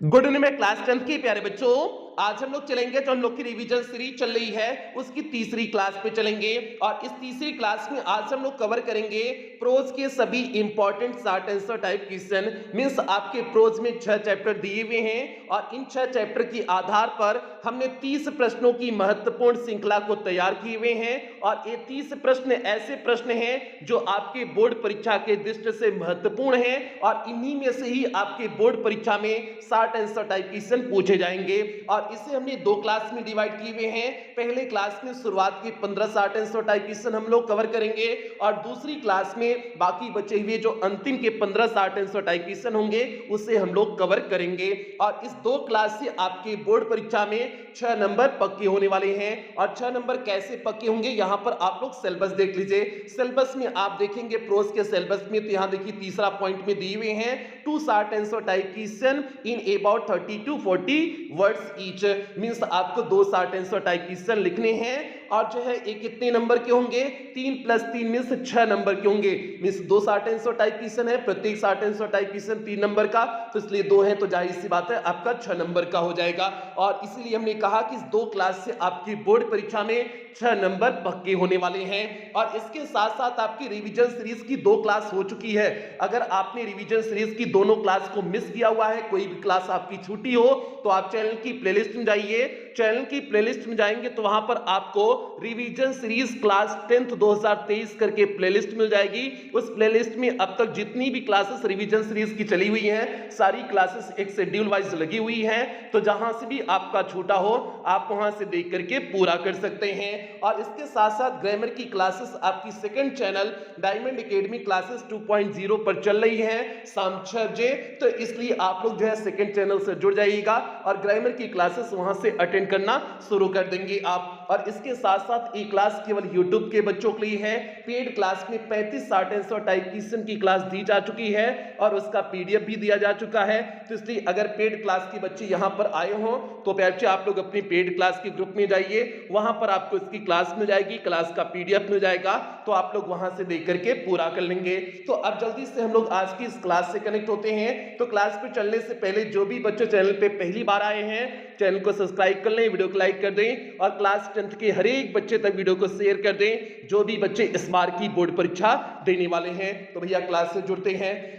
Good evening में class 10 के प्यारे बच्चों। आज हम लोग चलेंगे जो हम लोग की रिवीजन सीरीज चल रही है उसकी तीसरी क्लास पे चलेंगे और इस तीसरी क्लास में आज हम लोग कवर करेंगे प्रोज के सभी important short answer type question. Means आपके प्रोज में 6 चैप्टर दिए हुए हैं और इन 6 चैप्टर के आधार पर हमने 30 प्रश्नों की महत्वपूर्ण श्रृंखला को तैयार किए हुए हैं और ये 30 प्रश्न ऐसे प्रश्न हैं जो आपके बोर्ड परीक्षा के दृष्टि से महत्वपूर्ण है और इन्हीं में से ही आपके बोर्ड परीक्षा में शॉर्ट आंसर टाइप क्वेश्चन पूछे जाएंगे। और इसे हमने दो क्लास में डिवाइड किए हुए हैं। पहले क्लास में शुरुआत के 15 शॉर्ट आंसर टाइप क्वेश्चन हम लोग कवर करेंगे और दूसरी क्लास में बाकी बचे हुए जो अंतिम के 15 शॉर्ट आंसर टाइप क्वेश्चन होंगे उसे हम लोग कवर करेंगे। और इस दो क्लास से आपके बोर्ड परीक्षा में 6 नंबर पक्के होने वाले हैं। और 6 नंबर कैसे पक्के होंगे, यहां पर आप लोग सिलेबस देख लीजिए। सिलेबस में आप देखेंगे प्रोज के सिलेबस में, तो यहां देखिए तीसरा पॉइंट में दिए हुए हैं 2 short answer type question in about 30 to 40 words each. Means आपको 2 शॉर्ट आंसर टाइप क्वेश्चन लिखने हैं और जो है ये कितने नंबर के होंगे, 3 + 3 मींस 6 नंबर के होंगे। Means 2 short answer type question है, प्रत्येक short answer type question 3 number का, तो इसलिए 2 है तो जाहिर सी बात है आपका 6 नंबर का हो जाएगा। और इसीलिए हमने कहा कि इस 2 क्लास से आपकी बोर्ड परीक्षा में 6 नंबर पक्के होने वाले हैं। और इसके साथ साथ आपकी रिवीजन सीरीज की 2 क्लास हो चुकी है। अगर आपने रिवीजन सीरीज की दोनों क्लास को मिस किया हुआ है, कोई भी क्लास आपकी छूटी हो, तो आप चैनल की प्लेलिस्ट में जाइए। चैनल की प्लेलिस्ट में जाएंगे तो वहां पर आपको रिवीजन सीरीज क्लास 10th 2023 करके प्लेलिस्ट मिल जाएगी। उस प्लेलिस्ट में अब तक जितनी भी क्लासेस रिवीजन सीरीज की चली हुई हैं सारी क्लासेस एक शेड्यूल वाइज लगी हुई हैं, तो जहां से भी आपका छूटा हो आप वहां से देख करके पूरा कर सकते हैं। और इसके साथ साथ ग्रामर की क्लासेस आपकी second channel diamond academy classes 2.0 पर चल रही है शाम 6 बजे, तो इसलिए आप लोग जो है सेकंड चैनल से जुड़ जाइएगा और ग्रामर की क्लासेस वहां से अटेंड करना शुरू कर देंगे आप। और इसके साथ साथ ये क्लास केवल यूट्यूब के बच्चों के लिए है। पेड क्लास में 35 शॉर्ट आंसर टाइप क्वेश्चन की क्लास दी जा चुकी है और उसका पीडीएफ भी दिया जा चुका है। तो इसलिए अगर पेड क्लास के बच्चे यहां पर आए हो तो बच्चे आप लोग अपनी पेड क्लास के ग्रुप में जाइए, वहां पर आपको इसकी क्लास मिल जाएगी, क्लास का पीडीएफ मिल जाएगा, तो आप लोग वहां से देख करके पूरा कर लेंगे। तो अब जल्दी से हम लोग आज की इस क्लास से कनेक्ट होते हैं। तो क्लास पे चलने से पहले जो भी बच्चे चैनल पे पहली बार आए हैं चैनल को सब्सक्राइब कर लें, वीडियो को लाइक कर दें और क्लास 10th के हर एक बच्चे तक वीडियो को शेयर कर दें जो भी बच्चे इस बार की बोर्ड परीक्षा देने वाले हैं। तो भैया क्लास से जुड़ते हैं।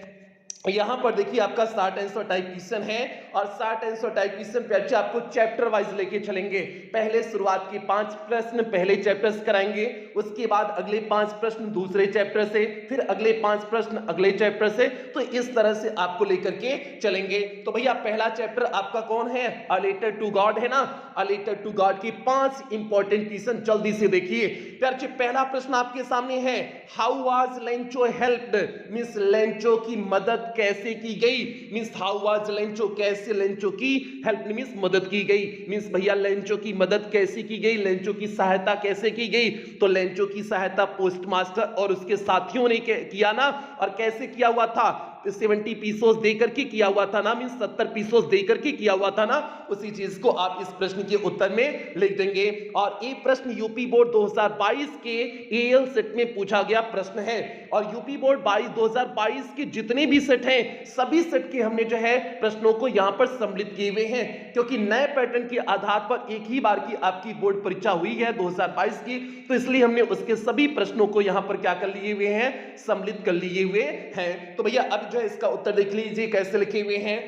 यहां पर देखिए आपका शॉर्ट आंसर टाइप क्वेश्चन है और शॉर्ट आंसर टाइप क्वेश्चन पे अच्छे आपको चैप्टर वाइज लेके चलेंगे। पहले शुरुआत के 5 प्रश्न पहले चैप्टर से कराएंगे, उसके बाद अगले 5 प्रश्न दूसरे चैप्टर से, फिर अगले 5 प्रश्न अगले चैप्टर से, तो इस तरह से आपको लेकर के चलेंगे। तो भैया पहला चैप्टर आपका कौन है, अ लेटर टू गॉड है ना। अ लेटर टू गॉड के 5 इंपॉर्टेंट क्वेश्चन जल्दी से देखिए। प्यारे पहला प्रश्न आपके सामने है, how was Lencho helped, means Lencho की मदद कैसे की गई। मींस हाउ वाज लेंचो, कैसे लेंचो की हेल्प मींस मदद की गई। मींस भैया लेंचो की मदद कैसे की गई, लेंचो की सहायता कैसे की गई। तो लेंचो की सहायता पोस्ट मास्टर और उसके साथियों ने किया ना। और कैसे किया हुआ था, 70 पीसोस देकर के किया हुआ था ना, मींस 70 पीसोस देकर के किया हुआ था ना। उसी चीज को आप इस प्रश्न के उत्तर में लिख देंगे। और ये प्रश्न यूपी बोर्ड 2022 के एएल सेट में पूछा गया प्रश्न है। और यूपी बोर्ड 2022 के जितने भी सेट हैं सभी सेट के हमने जो है प्रश्नों को यहां पर सम्मिलित किए हुए हैं, क्योंकि नए पैटर्न के आधार पर एक ही बार की आपकी बोर्ड परीक्षा हुई है 2022 की, तो इसलिए हमने उसके सभी प्रश्नों को यहां पर क्या कर लिए हुए हैं, सम्मिलित कर लिए हुए हैं। तो भैया अब जो है इसका उत्तर देख लीजिए कैसे लिखे हुए हैं।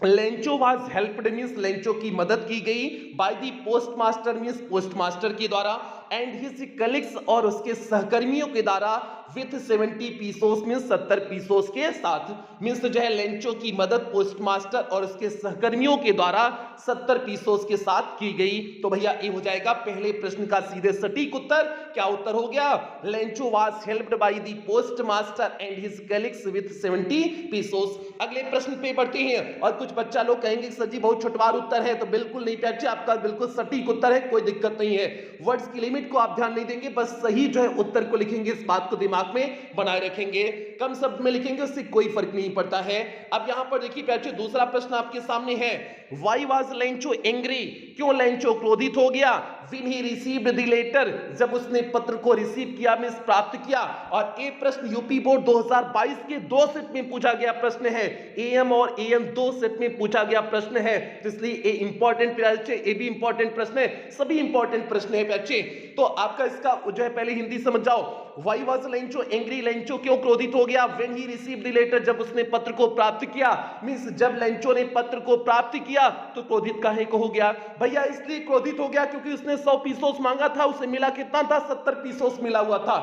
Lencho was helped means Lencho की मदद की गई, by the post master means post master के द्वारा, एंड हिज कलीग्स और उसके सहकर्मियों के द्वारा, विथ 70 पीसोस मींस 70 पीसोस के साथ। मींस जो है लेंचो की मदद पोस्ट मास्टर और उसके सहकर्मियों के द्वारा 70 पीसोस के साथ की गई। तो भैया ये हो जाएगा पहले प्रश्न का सीधे सटीक उत्तर। क्या उत्तर हो गया, Lencho was helped by the post master and his colleagues with 70 pesos. अगले प्रश्न पे बढ़ते हैं। और कुछ बच्चा लोग कहेंगे सर जी बहुत छुटवार उत्तर है, तो बिल्कुल नहीं प्यारे, आपका बिल्कुल सटीक उत्तर है, कोई दिक्कत नहीं है। वर्ड्स की लिमिट मिनट को आप ध्यान नहीं देंगे, बस सही जो है उत्तर को लिखेंगे, इस बात को दिमाग में बनाए रखेंगे। कम शब्द में लिखेंगे उससे कोई फर्क नहीं पड़ता है। अब यहां पर देखिए बच्चों दूसरा प्रश्न आपके सामने है, व्हाई वाज लेंचो एंग्री, क्यों लेंचो क्रोधित हो गया, when he received the letter, जब उसने पत्र को रिसीव किया, मींस प्राप्त किया। और ये प्रश्न यूपी बोर्ड 2022 के 2 सेट में पूछा गया प्रश्न है, एएम और एएम 2 सेट में पूछा गया प्रश्न है, इसलिए ये इंपॉर्टेंट बच्चे, ये भी इंपॉर्टेंट प्रश्न है, सभी इंपॉर्टेंट प्रश्न है बच्चे। तो आपका इसका जो है पहले हिंदी समझ जाओ, why was Lencho angry, Lencho क्यों क्रोधित हो गया, when he received the letter, जब उसने पत्र को प्राप्त किया, मींस जब लेंचो ने पत्र को प्राप्त किया तो क्रोधित काहे को हो गया भैया, इसलिए क्रोधित हो गया क्योंकि उसने 100 पीसोस मांगा था, उसे मिला कितना था, 70 पीसोस मिला हुआ था।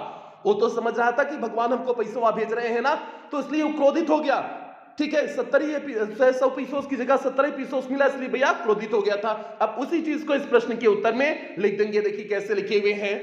वो तो समझ रहा था कि भगवान हमको पैसा भेज रहे हैं ना, तो इसलिए वो क्रोधित हो गया। ठीक है, 100 पीसोस की जगह 70 पीसोस मिला, इसलिए भैया क्रोधित हो गया था। अब उसी चीज को इस प्रश्न के उत्तर में लिख देंगे। देखिए कैसे लिखे हुए हैं,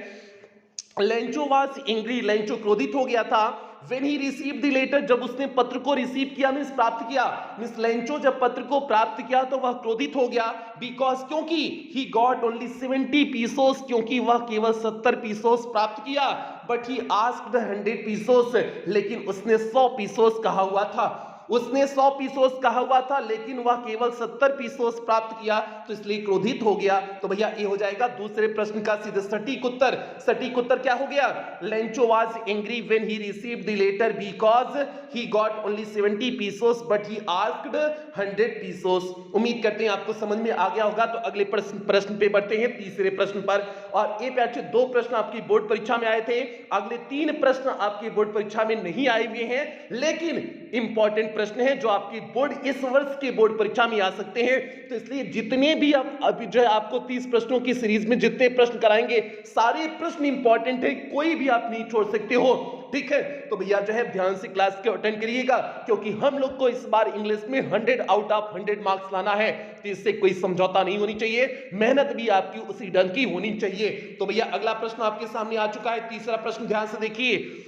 लेंचो वाज एंग्री, लेंचो क्रोधित हो गया था, when he received the letter, जब उसने पत्र को रिसीव किया, मींस प्राप्त किया, मींस लेंचो जब पत्र को प्राप्त किया तो वह क्रोधित हो गया, बिकॉज क्योंकि ही गॉट ओनली 70 पीसोस, क्योंकि वह केवल 70 पीसोस प्राप्त किया, बट ही आस्क्ड 100 पीसोस, लेकिन उसने 100 पीसोस कहा हुआ था, उसने 100 पीसोस कहा हुआ था लेकिन वह केवल 70 पीसोस प्राप्त किया, तो इसलिए क्रोधित हो गया। तो भैया ये हो जाएगा दूसरे प्रश्न का सीधे सटीक उत्तर। सटीक उत्तर क्या हो गया, Lencho was angry when he received the letter because he got only 70 pesos but he asked 100 pesos. उम्मीद करते हैं आपको समझ में आ गया होगा। तो अगले प्रश्न पे बढ़ते हैं, तीसरे प्रश्न पर। और ये बच्चे 2 प्रश्न आपकी बोर्ड परीक्षा में आए थे, अगले 3 प्रश्न आपकी बोर्ड परीक्षा में नहीं आए हुए हैं, लेकिन इंपॉर्टेंट प्रश्न है जो आपकी बोर्ड इस वर्ष के बोर्ड परीक्षा में आ सकते हैं। तो इसलिए जितने भी आप अभी जो है आपको 30 प्रश्नों की सीरीज में जितने प्रश्न कराएंगे सारे प्रश्न इंपॉर्टेंट है, कोई भी आप नहीं छोड़ सकते हो। ठीक है, तो भैया जो है ध्यान से क्लास के अटेंड करिएगा, क्योंकि हम लोग को इस बार इंग्लिश में 100 आउट ऑफ 100 मार्क्स लाना है, तो इससे कोई समझौता नहीं होनी चाहिए, मेहनत भी आपकी उसी ढंग की होनी चाहिए। तो भैया अगला प्रश्न आपके सामने आ चुका है, तीसरा प्रश्न ध्यान से देखिए,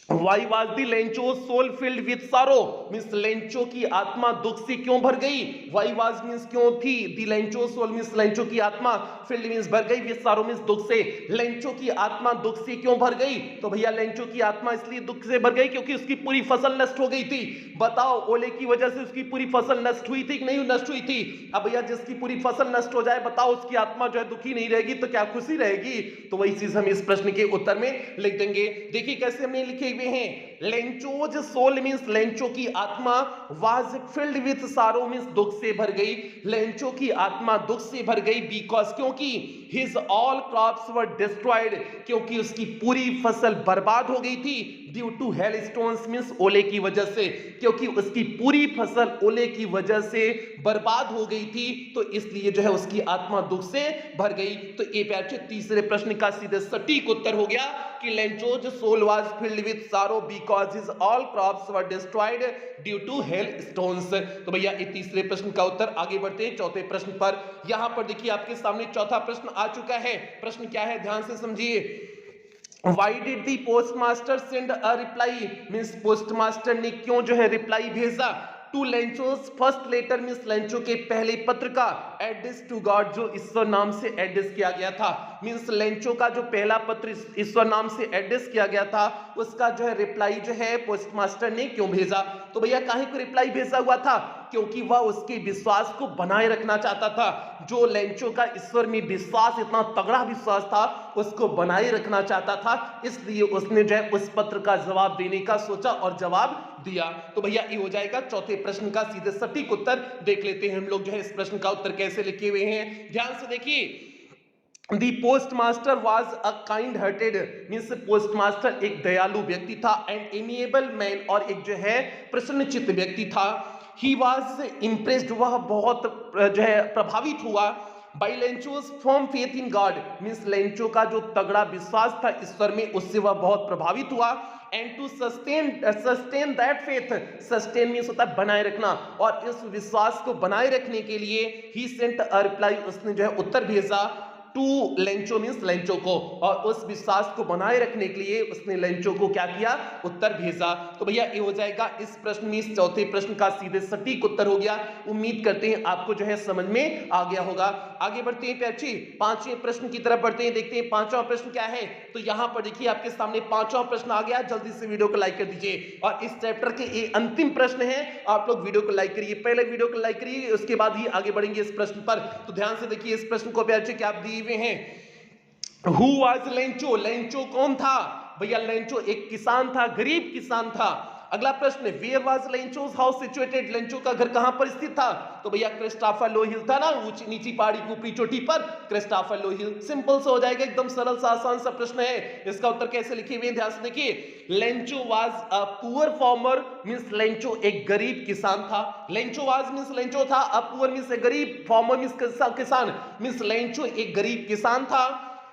Why was the Lencho soul filled with sorrow? Means Lencho की आत्मा दुख से क्यों भर गई? Why was मींस क्यों थी, the Lencho soul means Lencho की आत्मा, filled मींस भर गई, with sorrow मींस दुख से, लेंचो की आत्मा दुख से क्यों भर गई? तो भैया लेंचो की आत्मा इसलिए दुख से भर गई क्योंकि उसकी पूरी फसल नष्ट हो गई थी। बताओ, ओले की वजह से उसकी पूरी फसल नष्ट हुई थी कि नहीं नष्ट हुई थी? अब भैया जिसकी पूरी फसल नष्ट हो जाए, बताओ उसकी आत्मा जो है दुखी नहीं रहेगी तो क्या खुशी रहेगी? तो वही चीज हम इस प्रश्न के उत्तर में लिख देंगे। देखिए कैसे हमने लिखे हुए हैं, लेंचोज सोल मींस लेंचो की आत्मा, वाज फिल्ड विथ सारो मींस दुख से भर गई, लेंचो की आत्मा दुख से भर गई, बिकॉज क्योंकि his all crops were destroyed, क्योंकि उसकी पूरी फसल बर्बाद हो गई थी, due to hail stones means ओले की वजह से, क्योंकि उसकी पूरी फसल ओले की वजह से बर्बाद हो गई थी, तो इसलिए जो है उसकी आत्मा दुख से भर गई। तो ये पैसे तीसरे प्रश्न का सीधे सटीक उत्तर हो गया कि Lencho's soul was filled with sorrow because his all crops were destroyed due to hello stones. तो भैया ये तीसरे प्रश्न का उत्तर। आगे बढ़ते हैं चौथे प्रश्न पर। यहां पर देखिए आपके सामने चौथा प्रश्न आ चुका है। प्रश्न क्या है, ध्यान से समझिए। Why did the postmaster send a reply? Means postmaster ने क्यों जो है रिप्लाई भेजा to Lencho's first letter means Lencho के पहले पत्र का, एड्रेस टू गॉड जो ईश्वर नाम से एड्रेस किया गया था, मींस लेंचो का जो पहला पत्र ईश्वर नाम से एड्रेस किया गया था उसका जो है रिप्लाई जो है पोस्टमास्टर ने क्यों भेजा? तो भैया काहे को रिप्लाई भेजा हुआ था? क्योंकि वह उसके विश्वास को बनाए रखना चाहता था। जो लेंचो का ईश्वर में विश्वास, इतना तगड़ा विश्वास था, उसको बनाए रखना चाहता था, इसलिए उसने जो है उस पत्र का जवाब देने का सोचा और जवाब दिया। तो भैया ये हो जाएगा चौथे प्रश्न का सीधे सटीक उत्तर। देख लेते हैं हम लोग जो है इस प्रश्न का उत्तर कैसे लिखे हुए हैं, ध्यान से देखिए। The postmaster was a kind-hearted means postmaster एक दयालु व्यक्ति था, एंड एमिएबल मैन और एक जो है प्रसन्नचित्त व्यक्ति था। He was impressed वह बहुत जो है प्रभावित हुआ by लेंचोस firm faith in God means Lencho का जो तगड़ा विश्वास था ईश्वर में, उससे वह बहुत प्रभावित हुआ। And to sustain that faith, sustain means होता है बनाए रखना, और इस विश्वास को बनाए रखने के लिए ही सेंट अ रिप्लाई उसने जो है उत्तर भेजा टू लेंचो मींस लेंचो को, और उस विश्वास को बनाए रखने के लिए उसने लेंचो को क्या किया, उत्तर भेजा। तो भैया ये हो जाएगा इस प्रश्न में, इस चौथे प्रश्न का सीधे सटीक उत्तर हो गया। उम्मीद करते हैं आपको जो है समझ में आ गया होगा। आगे बढ़ते हैं प्यारे, पांचवें प्रश्न की तरफ बढ़ते हैं, देखते हैं पांचवा प्रश्न क्या है। तो यहां पर देखिए आपके सामने पांचवा प्रश्न आ गया, जल्दी से वीडियो को लाइक कर दीजिए। और इस चैप्टर के ये अंतिम प्रश्न है, आप लोग वीडियो को लाइक करिए, पहले वीडियो को लाइक करिए, उसके बाद ही आगे बढ़ेंगे इस प्रश्न पर। तो ध्यान से देखिए इस प्रश्न को प्यारे, क्या आप दिए हुए हैं। Who was लेंचो, लेंचो कौन था भैया, लेंचो एक किसान था, गरीब किसान था। अगला प्रश्न, where was Lencho's house situated, Lencho का घर कहां पर स्थित था। तो भैया क्रिस्टोफर लो हिल था ना, नीची पहाड़ी की ऊपरी चोटी पर क्रिस्टोफर लो हिल। सिंपल सा हो जाएगा, एकदम सरल सा आसान सा प्रश्न है। इसका उत्तर कैसे लिखे हुए हैं ध्यान से देखिए। Lencho was a poor farmer means Lencho एक गरीब किसान था। लेंचो वाज मींस लेंचो था, अ पुअर मींस गरीब, फार्मर मींस किसान, मींस लेंचो एक गरीब किसान था।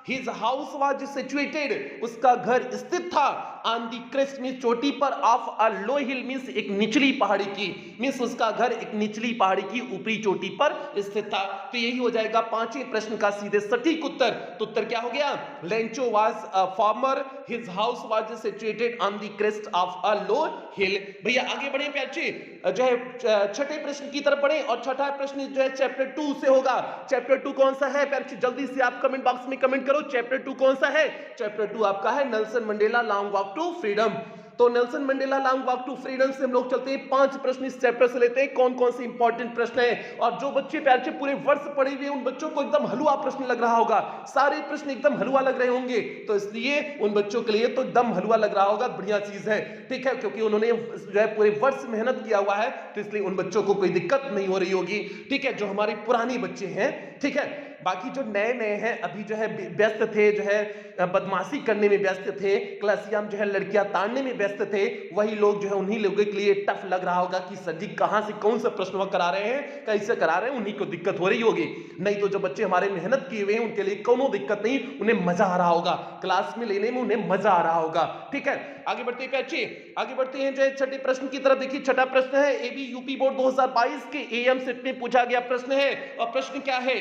His house was situated, उसका घर स्थित था, on the crest मींस चोटी पर, of a low hill means एक निचली पहाड़ी की, मींस उसका घर एक निचली पहाड़ी की ऊपरी चोटी पर स्थित था। तो यही हो जाएगा पांचवें प्रश्न का सीधे सटीक उत्तर। तो उत्तर क्या हो गया, Lencho was a farmer, his house was situated on the crest of a low hill। भैया आगे बढ़े प्यारे, जो है छठे प्रश्न की तरफ बढ़े, और छठा प्रश्न जो है चैप्टर 2 से होगा। चैप्टर 2 कौन सा है प्यारे, जल्दी से आप कमेंट बॉक्स में कमेंट करो, चैप्टर 2 कौन सा है। चैप्टर 2 आपका है Nelson Mandela long walk to freedom. तो Nelson Mandela long walk to freedom से हम लोग चलते हैं, 5 प्रश्न इस चैप्टर से लेते हैं, कौन कौन से इंपॉर्टेंट प्रश्न है। और जो बच्चे प्यारे पूरे वर्ष पढ़े हुए उन बच्चों को एकदम हलवा प्रश्न लग रहा होगा, सारे प्रश्न एकदम हलवा लग रहे होंगे, तो इसलिए उन बच्चों के लिए तो एकदम हलवा लग रहा होगा, बढ़िया चीज है, ठीक है, क्योंकि उन्होंने जो है पूरे वर्ष मेहनत किया हुआ है, तो इसलिए उन बच्चों को कोई दिक्कत नहीं हो रही होगी, ठीक है, जो हमारे पुराने बच्चे हैं, ठीक है। बाकी जो नए नए हैं अभी जो है व्यस्त थे, जो है बदमाशी करने में व्यस्त थे, क्लासियाम जो है लड़कियां ताड़ने में व्यस्त थे, वही लोग जो है उन्हीं लोगों के लिए टफ लग रहा होगा कि सर जी कहां से कौन सा प्रश्न वह करा रहे हैं, कैसे करा रहे हैं, उन्हीं को दिक्कत हो रही होगी। नहीं तो जो बच्चे हमारे मेहनत किए हुए हैं उनके लिए कोनो दिक्कत नहीं, उन्हें मजा आ रहा होगा, क्लास में लेने में उन्हें मजा आ रहा होगा, ठीक है। आगे बढ़ते हैं बच्चे, आगे बढ़ते हैं जो है छठे प्रश्न की तरफ। देखिए छठा प्रश्न है, एबी यूपी बोर्ड 2022 के एएम सेट में पूछा गया प्रश्न है, और प्रश्न क्या है,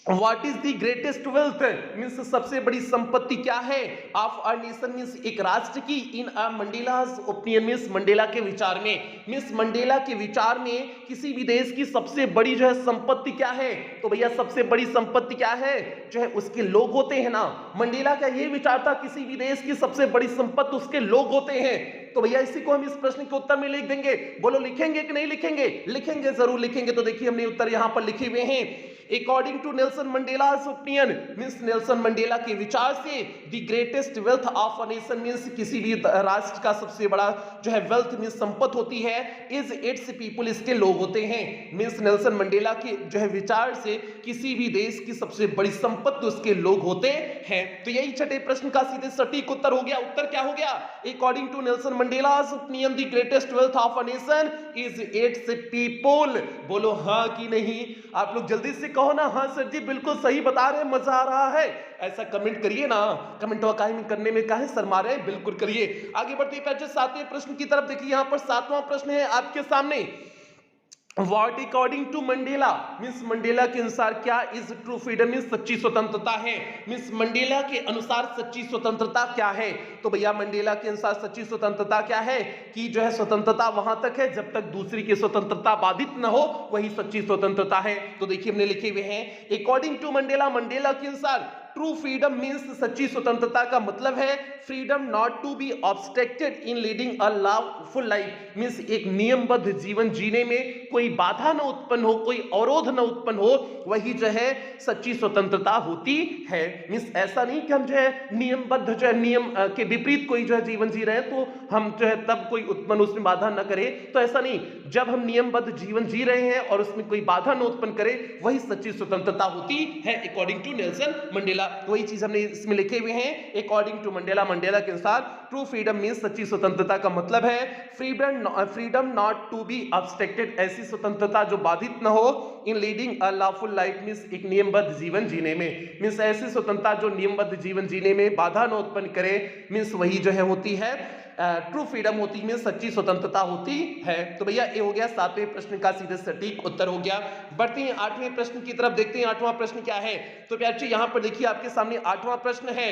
What is the greatest wealth means सबसे बड़ी संपत्ति क्या है, ऑफ अ नेशन मीन्स एक राष्ट्र की, इन अ मंडेलास ओपिनियन मीन्स मंडेला के विचार में, मीन्स मंडेला के विचार में किसी भी देश की सबसे बड़ी जो है संपत्ति क्या है। तो भैया सबसे बड़ी संपत्ति क्या है, जो है उसके लोग होते हैं ना। मंडेला का ये विचार था किसी भी देश की सबसे बड़ी संपत्ति उसके लोग होते हैं। तो भैया इसी को हम इस प्रश्न के उत्तर में लिख देंगे, बोलो लिखेंगे कि नहीं लिखेंगे, लिखेंगे, जरूर लिखेंगे। तो देखिए हमने उत्तर यहां पर लिखे हुए हैं, according to Nelson Mandela's opinion means Nelson Mandela के विचार से the greatest wealth of a nation means किसी भी राष्ट्र का सबसे बड़ा जो है वेल्थ मींस संपत्ति होती है, इज इट्स पीपल, इसके लोग होते हैं। मींस नेल्सन मंडेला के जो है विचार से किसी भी देश की सबसे बड़ी संपत्ति उसके लोग होते हैं। तो यही छठे प्रश्न का सीधे सटीक उत्तर हो गया। उत्तर क्या हो गया, according to Nelson Mandela's opinion the greatest wealth of a nation is its people. बोलो हाँ कि नहीं, आप लोग जल्दी से कहो ना, हाँ सर जी बिल्कुल सही बता रहे हैं, मजा आ रहा है, ऐसा कमेंट करिए ना, कमेंट करने में काहे शर्मा रहे हैं, बिल्कुल करिए। आगे बढ़ते हैं सातवें प्रश्न की तरफ। देखिए यहां पर सातवां प्रश्न है आपके सामने, What according to Mandela means Mandela के अनुसार क्या इज ट्रू फ्रीडम मीन्स सच्ची स्वतंत्रता है, मीन्स मंडेला के अनुसार सच्ची स्वतंत्रता क्या है। तो भैया मंडेला के अनुसार सच्ची स्वतंत्रता क्या है कि जो है स्वतंत्रता वहां तक है जब तक दूसरी की स्वतंत्रता बाधित न हो, वही सच्ची स्वतंत्रता है। तो देखिए हमने लिखे हुए हैं, अकॉर्डिंग टू मंडेला, मंडेला के अनुसार ट्रू फ्रीडम मीन्स सच्ची स्वतंत्रता का मतलब है freedom not to be obstructed in leading a lawful life means एक नियमबद्ध जीवन जीने में कोई बाधा न उत्पन्न हो, कोई अवरोध न उत्पन्न हो, वही जो है सच्ची स्वतंत्रता होती है। मीन्स ऐसा नहीं कि हम जो है नियमबद्ध जो है नियम के विपरीत कोई जो है जीवन जी रहे हैं तो हम जो है तब कोई उत्पन्न उसमें बाधा न करे, तो ऐसा नहीं, जब हम नियमबद्ध जीवन जी रहे हैं और उसमें कोई बाधा न उत्पन्न करे वही सच्ची स्वतंत्रता होती है अकॉर्डिंग टू नेल्सन मंडेला। वही चीज हमने इसमें लिखे हुए हैं, अकॉर्डिंग टू मंडेला, मंडेला के अनुसार ट्रू फ्रीडम मींस सच्ची स्वतंत्रता का मतलब है freedom not to be obstructed, ऐसी स्वतंत्रता जो बाधित न हो, in leading a lawful life means एक नियमबद्ध जीवन जीने में, मींस ऐसी स्वतंत्रता जो नियमबद्ध जीवन जीने में बाधा न उत्पन्न करे, मींस वही जो है होती है ट्रू फ्रीडम होती है, सच्ची स्वतंत्रता होती है। तो भैया ये हो गया 7वें प्रश्न का सीधे सटीक उत्तर हो गया। बढ़ते हैं 8वें प्रश्न की तरफ, देखते हैं 8वां प्रश्न क्या है। तो प्यार जी यहाँ पर देखिए आपके सामने 8वां प्रश्न है,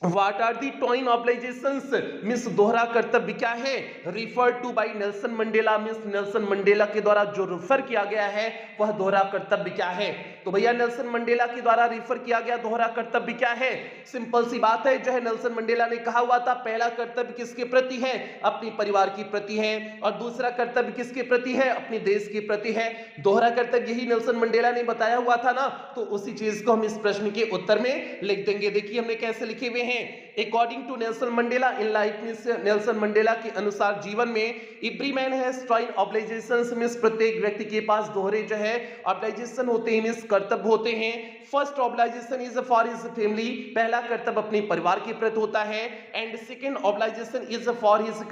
What are the twin obligations means दोहरा कर्तव्य क्या है, refer two by Nelson Mandela means Nelson Mandela के द्वारा जो रेफर किया गया है वह दोहरा कर्तव्य क्या है। तो भैया नेल्सन मंडेला के द्वारा रेफर किया गया दोहरा कर्तव्य क्या है, सिंपल सी बात है, जो है नेल्सन मंडेला ने कहा हुआ था पहला कर्तव्य किसके प्रति है, अपने परिवार के प्रति है, और दूसरा कर्तव्य किसके प्रति है, अपने देश के प्रति है। दोहरा कर्तव्य यही नेल्सन मंडेला ने बताया हुआ था ना, तो उसी चीज को हम इस प्रश्न के उत्तर में लिख देंगे। देखिए हमने कैसे लिखे हुए हैं, according to Nelson Mandela in life means Nelson Mandela के अनुसार जीवन में every man has twin obligations means प्रत्येक व्यक्ति के पास दोहरे जो है ऑब्लिगेशन होते हैं मींस कर्तव्य होते हैं। First obligation is for his family, पहला कर्तव्य अपने परिवार के प्रति होता है, and second obligation is for his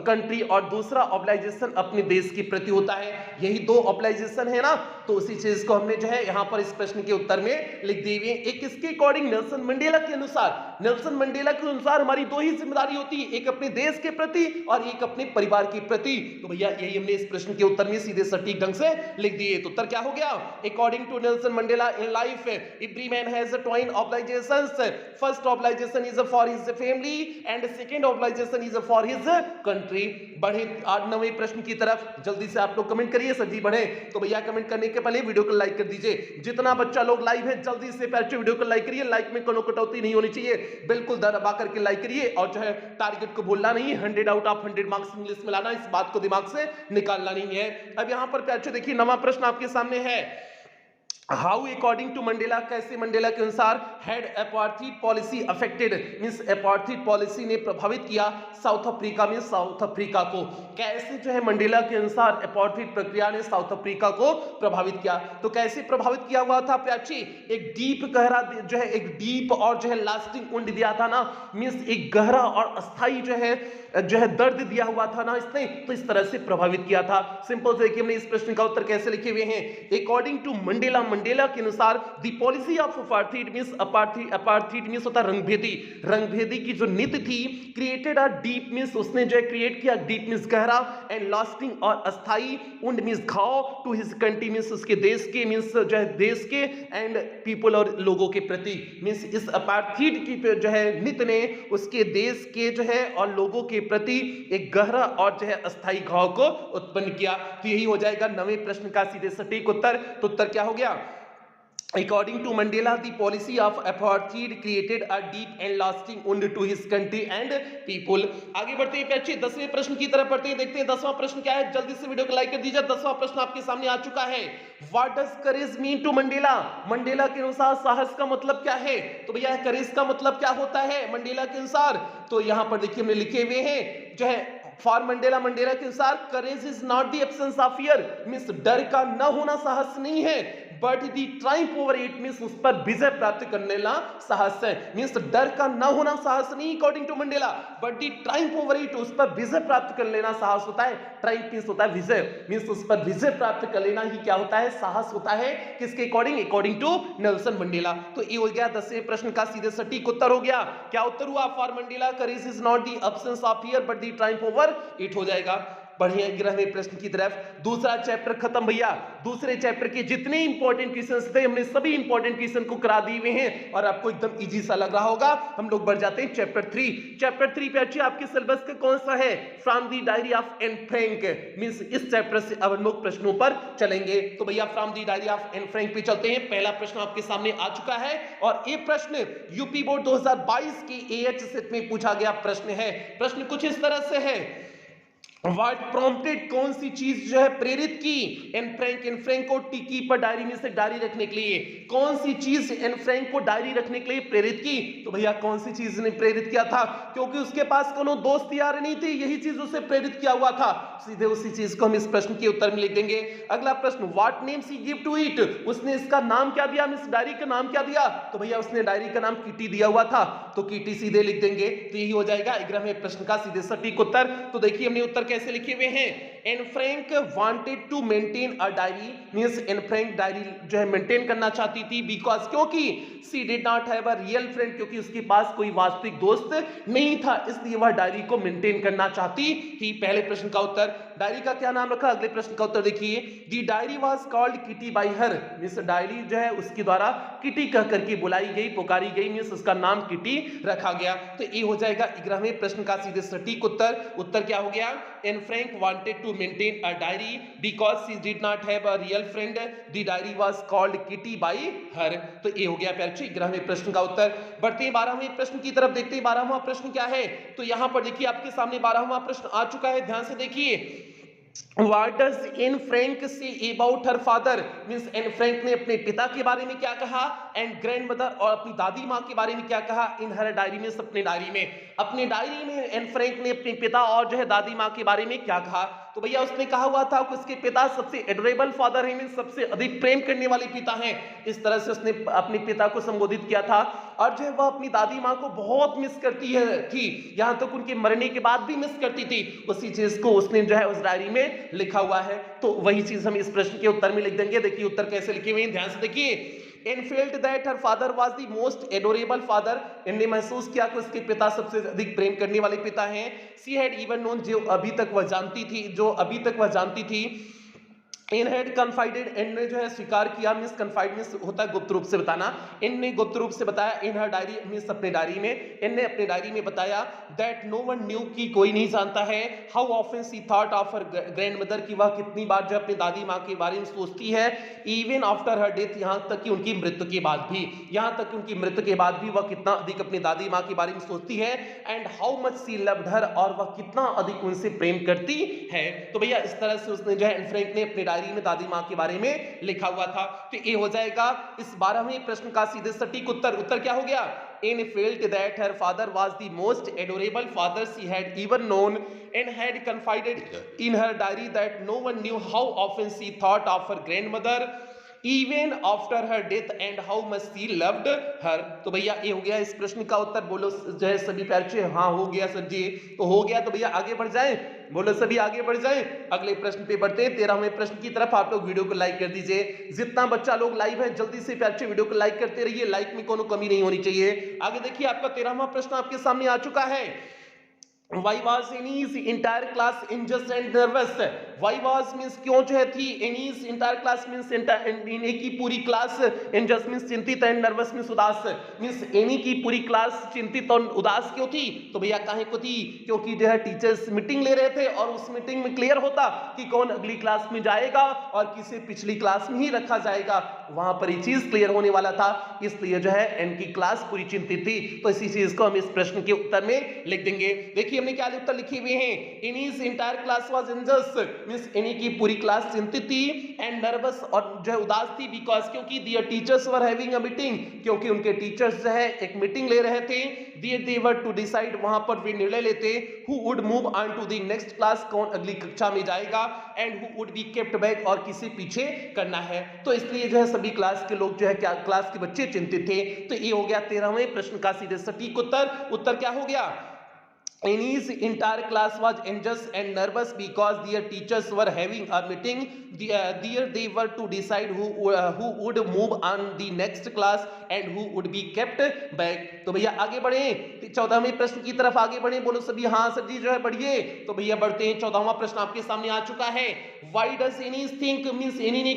country, और दूसरा ऑब्लिगेशन अपने देश के प्रति होता है। यही दो ऑब्लिगेशन है ना, तो उसी चीज को हमने जो है यहाँ पर इस प्रश्न के उत्तर में लिख दिए हुए। एक किसके अकॉर्डिंग, नेल्सन मंडेला के अनुसार। नेल्सन मंडेला के अनुसार हमारी दो ही जिम्मेदारी होती है, एक अपने देश के प्रति और एक अपने परिवार के प्रति। तो भैया यही हमने इस प्रश्न के उत्तर में सीधे सटीक ढंग से लिख दिए। तो उत्तर क्या हो गया, according to Nelson Mandela in life every man has a twin obligations, first obligation is for his family and second obligation is for his country। बढ़े 8वें प्रश्न की तरफ, जल्दी से आप लोग कमेंट करिए सर जी बढ़े। तो भैया कमेंट करने के पहले वीडियो को लाइक कर दीजिए, जितना बच्चा लोग लाइव है जल्दी से पैसे वीडियो को लाइक करिए, लाइक में कोनो कटौती नहीं होनी चाहिए, बिल्कुल दबा करके लाइक करिए, और जो है टारगेट को भूलना नहीं, 100 आउट ऑफ 100 मार्क्स इंग्लिश में लाना, इस बात को दिमाग से निकालना नहीं है। अब यहाँ पर पैसे देखिए 9वां प्रश्न आपके सामने है, हाउ अकॉर्डिंग टू मंडेला, कैसे मंडेला के अनुसार had apartheid policy affected means apartheid policy ने प्रभावित किया साउथ अफ्रीका में, साउथ अफ्रीका को कैसे जो है मंडेला के अनुसार अपार्थाइड प्रक्रिया ने साउथ अफ्रीका को प्रभावित किया। तो कैसे प्रभावित किया हुआ था प्याची, एक डीप गहरा जो है, एक डीप और जो है लास्टिंग वुंड दिया था ना, मींस एक गहरा और अस्थाई जो है दर्द दिया हुआ था ना इसने, तो इस तरह से प्रभावित किया था। सिंपल से देखिए हमने इस प्रश्न का उत्तर कैसे लिखे हुए हैं, अकॉर्डिंग टू मंडेला, मंडेला के अनुसार the policy of apartheid means apartheid means होता रंगभेदी, रंगभेदी की जो नीति थी, क्रिएटेड अ डीप मींस उसने जो है क्रिएट किया, डीप मींस गहरा, एंड लास्टिंग और अस्थाई, वुंड मींस घाव, टू हिज कंट्री मींस उसके देश के, मींस जो है देश के, एंड पीपल और लोगों के प्रति, मींस इस अपार्थाइड की जो है नीति ने उसके देश के जो है और लोगों के प्रति एक गहरा और जो है अस्थाई घाव को उत्पन्न किया। तो यही हो जाएगा 9वें प्रश्न का सीधे सटीक उत्तर। तो उत्तर क्या हो गया, According to Mandela, the policy of apartheid created a deep and lasting wound to his country and people। आगे बढ़ते हैं बच्चे 10वें प्रश्न की तरफ बढ़ते हैं, देखते हैं 10वां प्रश्न क्या है, जल्दी से वीडियो को लाइक कर दीजिए। 10वां प्रश्न आपके सामने आ चुका है, What does courage mean to Mandela? Mandela के अनुसार साहस का मतलब क्या है। तो भैया करेज का मतलब क्या होता है मंडेला के अनुसार, तो यहाँ पर देखिए हमने लिखे हुए हैं जो है फॉर मंडेला, मंडेला के अनुसार courage is not the absence of fear means डर का न होना साहस नहीं है, but the triumph over it means उस पर विजय प्राप्त करने ला साहस है। मींस डर का न होना साहस नहीं according to Mandela, but the triumph over it उस पर विजय प्राप्त कर लेना साहस होता है। ट्रायम्फ मींस होता है विजय, मींस उस पर विजय प्राप्त कर लेना ही क्या होता है, साहस होता है। किसके according, according to Nelson Mandela. तो ये हो गया 10वें प्रश्न का सीधे सटीक उत्तर हो गया। क्या उत्तर हुआ, for Mandela courage is not the absence of fear but the triumph over it हो जाएगा। बढ़िया 11वें प्रश्न की तरफ, दूसरा चैप्टर खत्म भैया। दूसरे चैप्टर के जितने इंपॉर्टेंट क्वेश्चंस थे हमने सभी इंपॉर्टेंट क्वेश्चन को करा दिए हुए हैं और आपको एकदम इजी सा लग रहा होगा। हम लोग बढ़ जाते हैं चैप्टर 3। चैप्टर 3 पे अच्छे आपके सिलेबस का कौन सा है, from the diary of Anne Frank means इस चैप्टर से अब हम लोग प्रश्नों पर चलेंगे। तो भैया from the diary of Anne Frank पे चलते हैं। पहला प्रश्न आपके सामने आ चुका है और ये प्रश्न यूपी बोर्ड 2022 की एएच सेट में पूछा गया प्रश्न है। प्रश्न कुछ इस तरह से है, What prompted, कौन सी चीज जो है प्रेरित की एन फ्रैंक को टिकी पर डायरी में से डायरी रखने के लिए, कौन सी चीज एन फ्रैंक को डायरी रखने के लिए प्रेरित की। तो भैया कौन सी चीज ने प्रेरित किया था, क्योंकि उसके पास कोनो दोस्त यार नहीं थे, यही चीज उसे प्रेरित किया हुआ था। सीधे उसी चीज को हम इस प्रश्न के उत्तर में लिख देंगे। अगला प्रश्न, what name she give to it, उसने इसका नाम क्या दिया, इस डायरी का नाम क्या दिया। तो भैया उसने डायरी का नाम किटी दिया हुआ था, तो किटी सीधे लिख देंगे। तो यही हो जाएगा 11वें प्रश्न का सीधे सटीक उत्तर। तो देखिए हमने उत्तर कैसे लिखे हुए हैं, Anne Frank wanted to maintain a diary, means Anne Frank diary जो है मेंटेन करना चाहती थी, बिकॉज क्योंकि she did not have a real friend, क्योंकि उसके पास कोई वास्तविक दोस्त नहीं था, इसलिए वह डायरी को मेंटेन करना चाहती थी। पहले प्रश्न का उत्तर। डायरी का क्या नाम रखा, अगले प्रश्न का उत्तर देखिए। The diary was called Kitty by her, means diary जो है उसके द्वारा किटी कह करके बुलाई गई, पुकारी गई, मींस उसका नाम किटी रखा गया। तो ये हो जाएगा 11वें प्रश्न का सीधे सटीक उत्तर। उत्तर क्या हो गया, Anne Frank wanted to maintain a diary because she did not have a real friend, the diary was called Kitty by her. तो ये हो गया प्यारे बच्चों 11वें प्रश्न का उत्तर। बढ़ते हैं 12वें प्रश्न की तरफ, देखते हैं 12वां प्रश्न क्या है। तो यहां पर देखिए आपके सामने 12वां प्रश्न आ चुका है, ध्यान से देखिए। What does Anne Frank say about her father? Means Anne Frank ने अपने पिता के बारे में क्या कहा, एंड ग्रैंड मदर और अपनी दादी माँ के बारे में क्या कहा इन हर डायरी में, अपने डायरी में। अपने डायरी में एन फ्रैंक ने अपने पिता और जो है दादी माँ के बारे में क्या कहा, तो भैया उसने कहा हुआ था कि उसके पिता सबसे एडोरेबल फादर है, मीन्स सबसे अधिक प्रेम करने वाले पिता हैं, इस तरह से उसने अपने पिता को संबोधित किया था। और जो है वह अपनी दादी माँ को बहुत मिस करती है थी, यहाँ तक उनके मरने के बाद भी मिस करती थी, उसी चीज को उसने जो है उस डायरी में लिखा हुआ है। तो वही चीज हम इस प्रश्न के उत्तर में लिख देंगे। देखिए उत्तर कैसे लिखे हुए हैं, ध्यान से देखिए। Anne felt that her father was the most adorable father, इनने महसूस किया कि उसके पिता सबसे अधिक प्रेम करने वाले पिता हैं। सी हैड इवन नोन, जो अभी तक वह जानती थी, इन हैड कन्फाइडेड, इनने जो है स्वीकार किया, मींस कन्फाइड मींस होता है गुप्त रूप से बताना, इनने गुप्त रूप से बताया, इन हर डायरी मींस अपने डायरी में, इनने अपने डायरी में बताया दैट नो वन न्यू, की कोई नहीं जानता है, how often she thought of her grandmother, की वह कितनी बार जो अपनी दादी माँ के बारे में सोचती है, इवन आफ्टर हर डेथ, यहाँ तक कि उनकी मृत्यु के बाद भी, वह कितना अधिक अपनी दादी माँ के बारे में सोचती है, and how much see loved her, और वह कितना अधिक उनसे प्रेम करती है। तो भैया इस तरह से उसने जो है एन फ्रैंक ने अपने डायरी में दादी माँ के बारे में लिखा हुआ था। तो ये हो जाएगा इस 12वें प्रश्न का सीधे सटीक उत्तर। उत्तर क्या हो गया, Anne felt that her father was the most adorable father she had ever known and had confided in her diary that no one knew how often she thought of her grandmother even after her death and how much she loved her। तो भैया ये हो गया इस प्रश्न का उत्तर। बोलो जो है सभी प्यारे बच्चे, हाँ हो गया सर जी, तो हो गया। तो भैया आगे बढ़ जाएं, बोलो सभी आगे बढ़ जाएं। अगले प्रश्न पे बढ़ते हैं, 13वें प्रश्न की तरफ। आप लोग वीडियो को लाइक कर दीजिए, जितना बच्चा लोग लाइव है जल्दी से प्यारे बच्चे वीडियो को लाइक करते रहिए, लाइक में कोनो कमी नहीं होनी चाहिए। आगे देखिए आपका 13वां प्रश्न आपके सामने आ चुका है। Why was Annie's entire class anxious and nervous? Why was means क्यों जो है थी Annie's entire class means इन्हीं की पूरी क्लास anxious means चिंतित and nervous means उदास, means एनी की पूरी क्लास चिंतित और उदास क्यों थी? तो भैया काहे को थी? क्योंकि जो है टीचर्स मीटिंग ले रहे थे और उस मीटिंग में क्लियर होता कि कौन अगली क्लास में जाएगा और किसे पिछली क्लास में ही रखा जाएगा, वहां पर ये चीज क्लियर होने वाला था, इसलिए जो है इनकी क्लास पूरी चिंतित थी। तो इसी चीज को हम इस प्रश्न के उत्तर में लिख देंगे। देखिए हमने क्या उत्तर लिखे हुए हैं, Inez entire class was anxious, means इन्हीं की पूरी क्लास चिंतित थी, एंड नर्वस और जो है उदास थी, बिकॉज क्योंकि there teachers were having a meeting, क्योंकि उनके टीचर्स जो है एक मीटिंग ले रहे थे, दे वर टू डिसाइड, वहां पर वे निर्णय लेते who would move on to the next class, कौन अगली कक्षा में जाएगा, and who would be kept back, और किसे पीछे करना है। तो इसलिए जो है सभी क्लास के लोग जो है क्या क्लास के बच्चे चिंतित थे। तो ये हो गया 13वें प्रश्न का सीधे सटीक उत्तर। उत्तर क्या हो गया, Annie's entire class was anxious and nervous because their teachers were having a meeting. There they were to decide who would move on the next class and who would be kept back। तो भैया आगे बढ़े 14वें प्रश्न की तरफ आगे बढ़े, बोलो सभी हाँ सर जी जो है बढ़िए। तो भैया बढ़ते हैं, 14वां प्रश्न आपके सामने आ चुका है। Why does Annie think, means any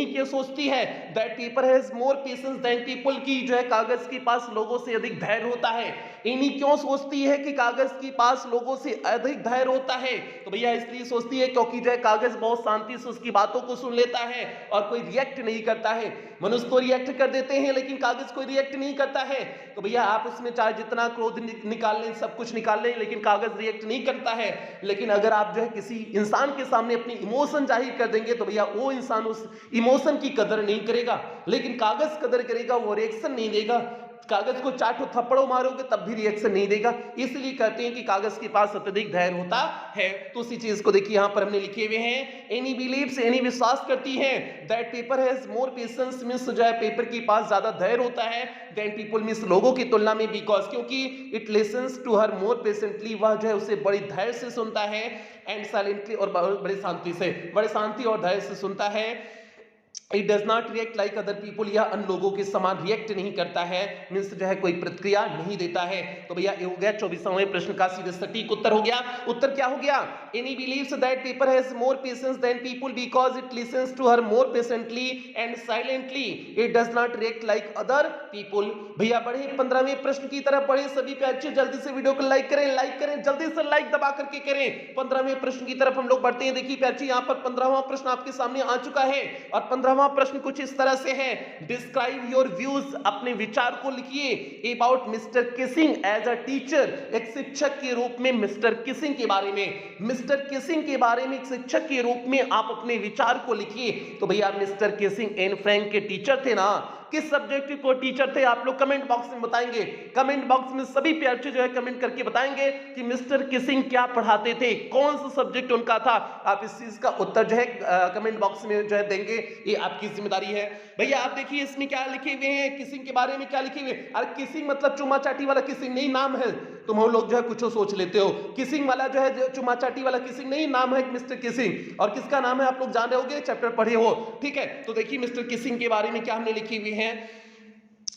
क्यों सोचती है that paper has more patience than people, की जो है कागज के पास लोगों से अधिक धैर्य होता है। एनी क्यों सोचती है कि कागज के पास लोगों से अधिक धैर्य होता है? तो भैया इसलिए सोचती है क्योंकि जो है कागज बहुत शांति से उसकी बातों को सुन लेता है और कोई रिएक्ट नहीं करता है। मनुष्य तो रिएक्ट कर देते हैं लेकिन कागज कोई रिएक्ट नहीं करता है। तो भैया आप उसमें चाहे जितना क्रोध निकाल लें, सब कुछ निकाल लें, लेकिन कागज रिएक्ट नहीं करता है। लेकिन अगर आप जो है किसी इंसान के सामने अपनी इमोशन जाहिर कर देंगे तो भैया वो इंसान उस इमोशन की कदर नहीं करेगा, लेकिन कागज कदर करेगा, वो रिएक्शन नहीं देगा। कागज को चाटो थप्पड़ों मारोगे तब भी रिएक्शन नहीं देगा, इसलिए कहते हैं कि कागज के पास अत्यधिक धैर्य होता है। तो उसी चीज को देखिए यहां पर हमने लिखे हुए हैं, एनी बिलीव्स, एनी विश्वास करती है, that paper has more patience, means जो है पेपर के पास ज्यादा धैर्य होता है, देन पीपल, मींस लोगों की तुलना में, बिकॉज क्योंकि it listens to her more patiently, वह जो है उसे बड़ी धैर्य से सुनता है, एंड साइलेंटली, और बड़े शांति से, बड़े शांति और धैर्य से सुनता है। It does not react like other people, यह अन्य लोगों के समान रिएक्ट नहीं करता है, मींस जो है कोई प्रतिक्रिया नहीं देता है। तो भैया ये हो गया 24वां प्रश्न का सीधे सटीक उत्तर हो गया। उत्तर क्या हो गया? Annie believes that paper has more patience than people because it listens to her more patiently and silently, it does not react like other people. भैया बढ़े 15वें प्रश्न की तरफ बढ़े, सभी प्यारे जल्दी से वीडियो को लाइक करें जल्दी से लाइक दबा करके करें। 15वें प्रश्न की तरफ हम लोग बढ़ते हैं। देखिए प्यारे यहाँ पर 15वां प्रश्न आपके सामने आ चुका है और 15वां प्रश्न कुछ इस तरह से है, डिस्क्राइब योर व्यूज, अपने विचार को लिखिए about mister Keesing as a teacher, एक शिक्षक के रूप में मिस्टर किसिंग के बारे में, मिस्टर किसिंग के बारे में एक शिक्षक के रूप में आप अपने विचार को लिखिए। तो भैया मिस्टर किसिंग एन फ्रैंक के टीचर थे ना, किस सब्जेक्ट को टीचर थे आप लोग कमेंट बॉक्स में बताएंगे। कमेंट बॉक्स में सभी प्यारे जो है कमेंट करके बताएंगे कि मिस्टर किसिंग क्या पढ़ाते थे, कौन सा सब्जेक्ट उनका था। आप इस चीज का उत्तर जो है कमेंट बॉक्स में जो है देंगे, ये आपकी जिम्मेदारी है। भैया आप देखिए इसमें क्या लिखे हुए हैं, किसिंग के बारे में क्या लिखे हुए। अरे किसिंग मतलब चुमा चाटी वाला किसिंग नहीं, नाम है। तुम हम लोग जो है कुछ सोच लेते हो, किसिंग वाला जो है चुमा चाटी वाला किसिंग नहीं, नाम है मिस्टर किसिंग। और किसका नाम है आप लोग जान रहे होगे, चैप्टर पढ़े हो, ठीक है। तो देखिए मिस्टर किसिंग के बारे में क्या हमने लिखी हुई है।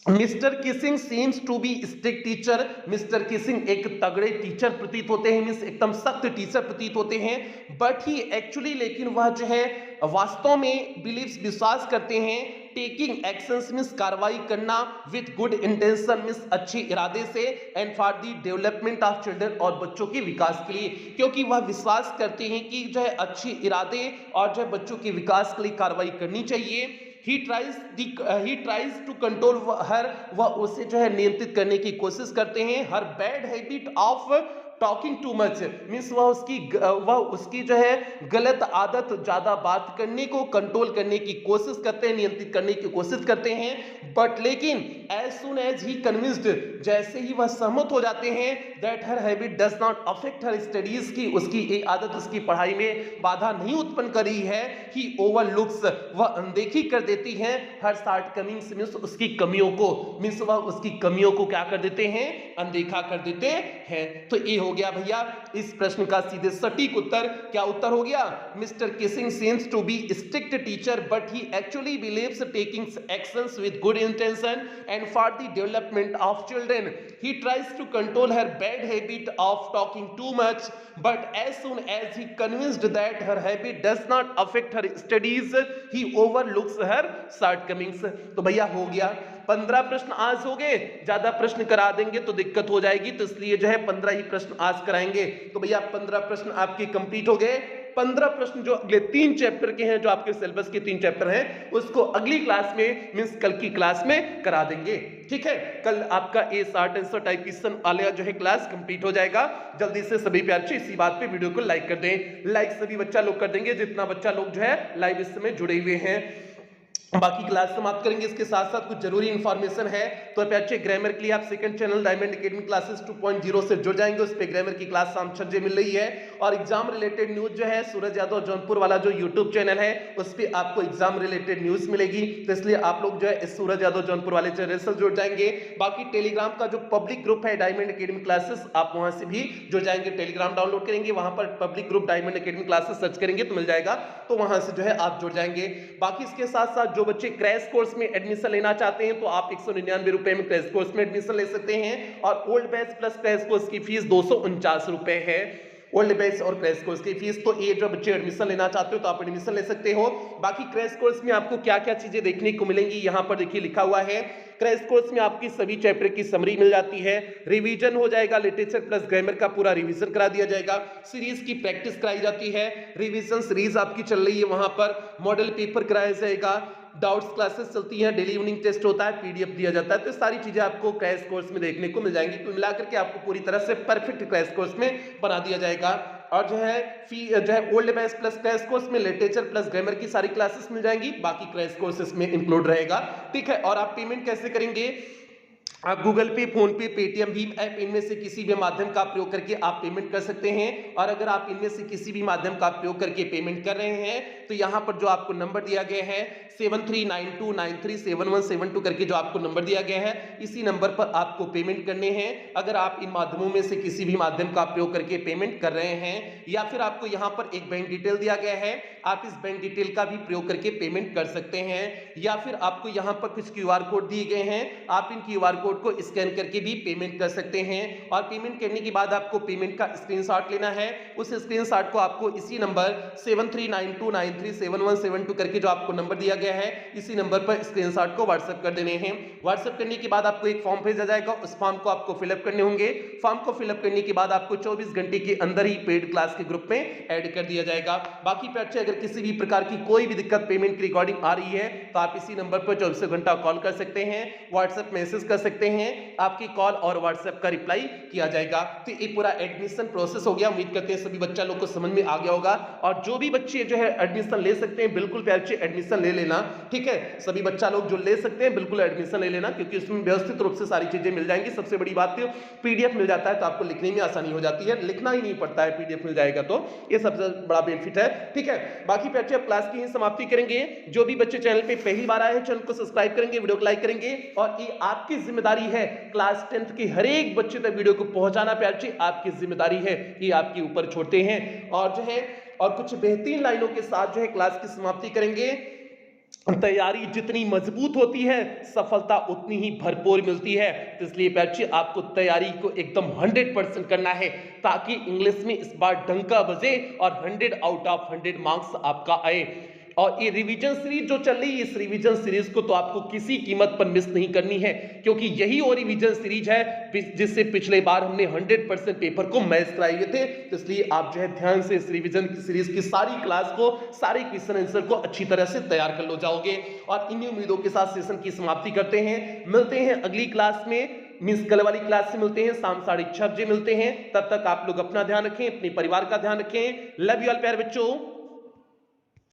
Mister Keesing seems to be strict teacher, mister Keesing एक तगड़े टीचर प्रतीत होते हैं, मींस एकदम सख्त टीचर प्रतीत होते हैं। बट ही एक्चुअली, लेकिन वह जो है वास्तव में बिलीव्स विश्वास करते हैं, टेकिंग एक्शंस मींस कार्रवाई करना, विद गुड इंटेंशन मींस अच्छे इरादे से, and for the development of children और बच्चों के विकास के लिए, क्योंकि वह विश्वास करते हैं कि जो है अच्छे इरादे और जो है बच्चों के विकास के लिए कार्रवाई करनी चाहिए। he tries to control her, वह उसे जो है नियंत्रित करने की कोशिश करते हैं। Her bad habit of talking too much means वह उसकी जो है गलत आदत, ज्यादा बात करने को कंट्रोल करने की कोशिश करते हैं, नियंत्रित करने की कोशिश करते हैं। बट लेकिन as soon as he convinced, जैसे ही वह सहमत हो जाते हैं, that her habit does not affect her studies, की उसकी ये आदत उसकी पढ़ाई में बाधा नहीं उत्पन्न कर रही है। ही ओवरलुक्स, वह अनदेखी कर देती है, हर शॉर्टकमिंग्स मींस उसकी कमियों को, मींस वह उसकी कमियों को क्या कर देते हैं, अनदेखा कर देते हैं। तो ये हो गया भैया इस प्रश्न का सीधे सटीक उत्तर। क्या उत्तर हो गया? Mister Keesing seems to be strict teacher but he actually believes taking actions with good intention and for the development of children. He tries to control her bad habit of talking too much but as soon as he convinced that her habit does not affect her studies, he overlooks her shortcomings. तो भैया हो गया 15 प्रश्न आज हो गए, ज्यादा प्रश्न करा देंगे तो दिक्कत हो जाएगी, तो इसलिए जो है 15 ही प्रश्न आज कराएंगे। तो भैया 15 प्रश्न आपके कंप्लीट हो गए। 15 प्रश्न जो अगले 3 चैप्टर के हैं, जो आपके सिलेबस के 3 चैप्टर हैं, उसको अगली क्लास में मींस कल की क्लास में करा देंगे, ठीक है। कल आपका ये शॉर्ट आंसर टाइपिशन वाला जो है क्लास कंप्लीट हो जाएगा। जल्दी से सभी प्यारे इसी बात पे वीडियो को लाइक कर दें, लाइक सभी बच्चा लोग कर देंगे, जितना बच्चा लोग जो है लाइव इस समय जुड़े हुए हैं। बाकी क्लास समाप्त करेंगे, इसके साथ साथ कुछ जरूरी इंफॉर्मेशन है। तो अच्छे ग्रामर के लिए आप second channel diamond academy classes 2.0 से जुड़ जाएंगे, उस पे ग्रामर की क्लास शाम 6 बजे मिल रही है। और एग्जाम रिलेटेड न्यूज जो है सूरज यादव जौनपुर वाला जो यूट्यूब चैनल है, उस पे आपको एग्जाम रिलेटेड न्यूज मिलेगी, तो इसलिए आप लोग जो है इस सूरज यादव जौनपुर वाले चैनल से जुड़ जाएंगे। बाकी टेलीग्राम का जो पब्लिक ग्रुप है डायमंड एकेडमी क्लासेस, आप वहां से भी जुड़ जाएंगे, टेलीग्राम डाउनलोड करेंगे, वहां पर public group diamond academy classes search करेंगे तो मिल जाएगा, तो वहां से जो है आप जुड़ जाएंगे। बाकी इसके साथ साथ जो बच्चे क्रैश कोर्स में एडमिशन लेना चाहते हैं, तो आप 199 रुपए में क्रैश कोर्स में एडमिशन ले सकते हैं, और old batch plus crash course की फीस 249 रुपए है। ओल्ड बैच और क्रैश कोर्स की फीस, तो ये जो बच्चे एडमिशन लेना चाहते हो तो आप एडमिशन ले सकते हो। बाकी क्रैश कोर्स में आपको क्या क्या चीजें देखने को मिलेंगी, यहां पर देखिए लिखा हुआ है। क्रैश कोर्स में आपकी सभी चैप्टर की समरी मिल जाती है, रिवीजन हो जाएगा, लिटरेचर प्लस ग्रामर का पूरा रिवीजन करा दिया जाएगा, सीरीज की प्रैक्टिस कराई जाती है, रिवीजन सीरीज आपकी चल रही है, वहां पर मॉडल पेपर कराया जाएगा, डाउट्स क्लासेस चलती हैं, डेली इवनिंग टेस्ट होता है, पीडीएफ दिया जाता है, तो सारी चीजें आपको क्रैश कोर्स में देखने को मिल जाएंगी। तो मिलाकर के आपको पूरी तरह से परफेक्ट क्रैश कोर्स में बना दिया जाएगा। और जो है old batch plus crash course में लिटरेचर प्लस ग्रामर की सारी क्लासेस मिल जाएंगी, बाकी क्रैश कोर्स इसमें इंक्लूड रहेगा, ठीक है। और आप पेमेंट कैसे करेंगे, आप गूगल पे, फोन पे, पेटीएम, भीम ऐप इनमें से किसी भी माध्यम का प्रयोग करके आप पेमेंट कर सकते हैं। और अगर आप इनमें से किसी भी माध्यम का प्रयोग करके पेमेंट कर रहे हैं तो यहाँ पर जो आपको नंबर दिया गया है 7392937172 करके जो आपको नंबर दिया गया है, इसी नंबर पर आपको पेमेंट करने हैं। अगर आप इन माध्यमों में से किसी भी माध्यम का प्रयोग करके पेमेंट कर रहे हैं, या फिर आपको यहाँ पर एक बैंक डिटेल दिया गया है, आप इस बैंक डिटेल का भी प्रयोग करके पेमेंट कर सकते हैं। या फिर आपको यहाँ पर कुछ क्यूआर कोड दिए गए हैं, आप इन क्यूआर कोड को स्कैन करके भी पेमेंट कर सकते हैं। और पेमेंट करने के बाद आपको पेमेंट का स्क्रीनशॉट लेना है। उस स्क्रीनशॉट को आपको इसी नंबर 7392937172 करके जो आपको नंबर दिया गया है, इसी नंबर पर स्क्रीनशॉट को व्हाट्सएप कर देने हैं। व्हाट्सएप करने के बाद आपको एक फॉर्म भेजा जाएगा, उस फॉर्म को आपको फिलअप करने होंगे। फॉर्म को फिलअप करने के बाद आपको 24 घंटे के अंदर ही पेड क्लास के ग्रुप में ऐड कर दिया जाएगा। बाकी पे अगर किसी भी प्रकार की कोई भी दिक्कत पेमेंट की रिकॉर्डिंग आ रही है तो आप इसी नंबर पर 24 घंटा कॉल कर सकते हैं, व्हाट्सएप मैसेज कर सकते हैं, आपकी कॉल और व्हाट्सएप का रिप्लाई किया जाएगा। तो ये पूरा एडमिशन प्रोसेस हो गया। उम्मीद करते हैं सभी बच्चा लोग को समझ में आ गया होगा। और जो भी बच्चे जो है एडमिशन ले सकते हैं, बिल्कुल प्यार से एडमिशन ले लेना, ठीक है। सभी बच्चा लोग जो ले सकते हैं बिल्कुल एडमिशन ले लेना, क्योंकि उसमें व्यवस्थित रूप से सारी चीजें मिल जाएंगी। सबसे बड़ी बात पीडीएफ मिल जाता है तो आपको लिखने में आसानी हो जाती है, लिखना ही नहीं पड़ता है, पीडीएफ मिल जाएगा तो ये सबसे बड़ा बेनिफिट है, ठीक है। बाकी पे अब क्लास की ही समाप्ति करेंगे। जो भी बच्चे चैनल पे पहली बार आए हैं चैनल को सब्सक्राइब करेंगे, वीडियो को लाइक करेंगे। और ये आपकी जिम्मेदारी है क्लास 10th के हर एक बच्चे तक वीडियो को पहुंचाना। प्यार जी आपकी जिम्मेदारी है, ये आपके ऊपर छोड़ते हैं। और जो है और कुछ बेहतरीन लाइनों के साथ जो है क्लास की समाप्ति करेंगे। तैयारी जितनी मजबूत होती है सफलता उतनी ही भरपूर मिलती है। तो इसलिए बच्चे आपको तैयारी को एकदम 100% करना है, ताकि इंग्लिश में इस बार डंका बजे और 100 आउट ऑफ 100 मार्क्स आपका आए। और ये रिवीजन सीरीज जो चल रही है, इस रिवीजन सीरीज को तो आपको किसी कीमत पर मिस नहीं करनी है, क्योंकि यही वो रिवीजन सीरीज है जिससे पिछले बार हमने 100% पेपर को मैच कराए हुए थे। तो इसलिए आप जो है ध्यान से इस रिवीजन सीरीज की सारी क्लास को, सारे क्वेश्चन आंसर को अच्छी तरह से तैयार कर लो जाओगे। और इन्हीं उम्मीदों के साथ सेशन की समाप्ति करते हैं। मिलते हैं अगली क्लास में, मिस कल वाली क्लास से मिलते हैं, शाम 6:30 बजे मिलते हैं। तब तक आप लोग अपना ध्यान रखें, अपने परिवार का ध्यान रखें। लव यू ऑल प्यारे बच्चों।